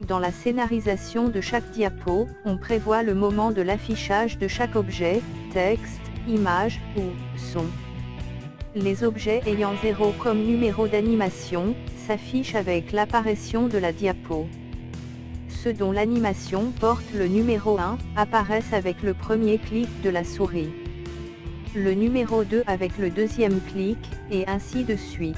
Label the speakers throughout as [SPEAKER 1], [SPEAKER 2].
[SPEAKER 1] Dans la scénarisation de chaque diapo, on prévoit le moment de l'affichage de chaque objet, texte, image ou son. Les objets ayant 0 comme numéro d'animation s'affichent avec l'apparition de la diapo. Ceux dont l'animation porte le numéro 1 apparaissent avec le premier clic de la souris. Le numéro 2 avec le deuxième clic, et ainsi de suite.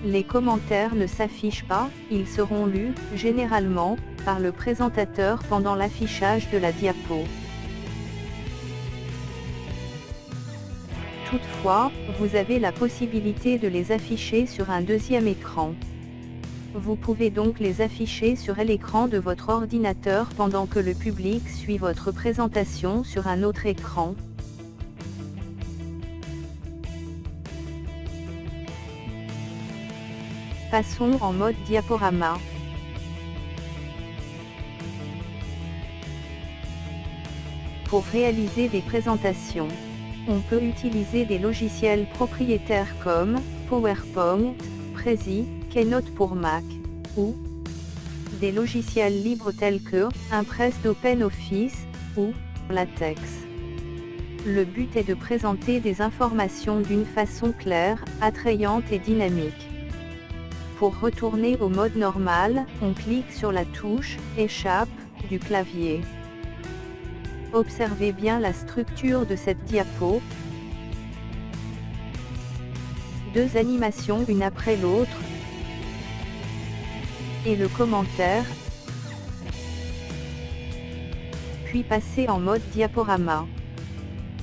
[SPEAKER 1] Les commentaires ne s'affichent pas, ils seront lus, généralement, par le présentateur pendant l'affichage de la diapo. Toutefois, vous avez la possibilité de les afficher sur un deuxième écran. Vous pouvez donc les afficher sur l'écran de votre ordinateur pendant que le public suit votre présentation sur un autre écran. Passons en mode diaporama. Pour réaliser des présentations, on peut utiliser des logiciels propriétaires comme PowerPoint, Prezi, Keynote pour Mac, ou des logiciels libres tels que Impress d'OpenOffice ou LaTeX. Le but est de présenter des informations d'une façon claire, attrayante et dynamique. Pour retourner au mode normal, on clique sur la touche « Échappe » du clavier. Observez bien la structure de cette diapo. Deux animations une après l'autre. Et le commentaire. Puis passer en mode diaporama.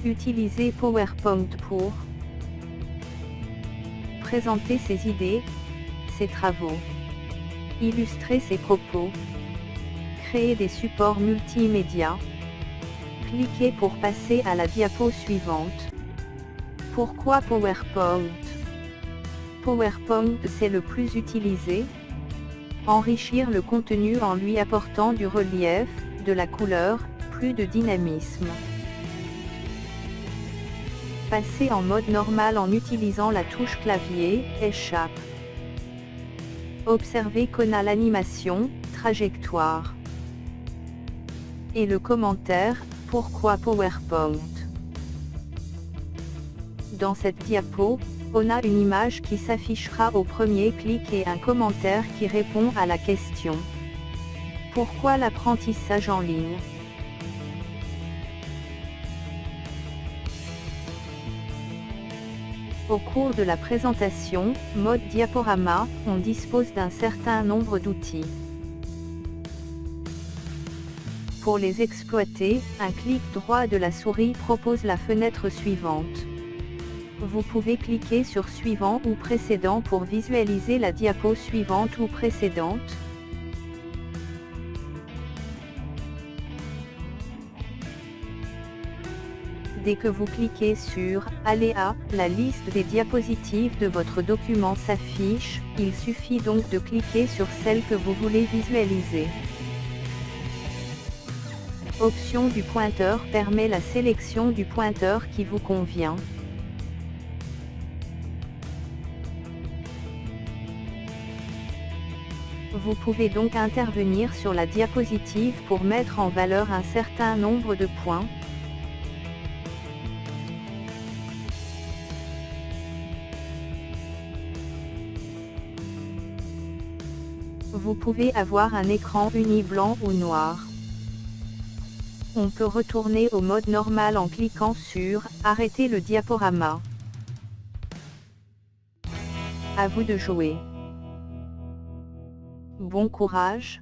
[SPEAKER 1] Utilisez PowerPoint pour présenter ses idées, ses travaux, illustrer ses propos, créer des supports multimédia. Cliquez pour passer à la diapo suivante. Pourquoi PowerPoint? PowerPoint c'est le plus utilisé. Enrichir le contenu en lui apportant du relief, de la couleur, plus de dynamisme. Passer en mode normal en utilisant la touche clavier, Échappe. Observez qu'on a l'animation, trajectoire. Et le commentaire, pourquoi PowerPoint? Dans cette diapo, on a une image qui s'affichera au premier clic et un commentaire qui répond à la question. Pourquoi l'apprentissage en ligne? Au cours de la présentation, mode diaporama, on dispose d'un certain nombre d'outils. Pour les exploiter, un clic droit de la souris propose la fenêtre suivante. Vous pouvez cliquer sur Suivant ou Précédent pour visualiser la diapo suivante ou précédente. Dès que vous cliquez sur « Aller à », la liste des diapositives de votre document s'affiche, il suffit donc de cliquer sur celle que vous voulez visualiser. Option du pointeur permet la sélection du pointeur qui vous convient. Vous pouvez donc intervenir sur la diapositive pour mettre en valeur un certain nombre de points. Vous pouvez avoir un écran uni blanc ou noir. On peut retourner au mode normal en cliquant sur « Arrêter le diaporama ». À vous de jouer. Bon courage.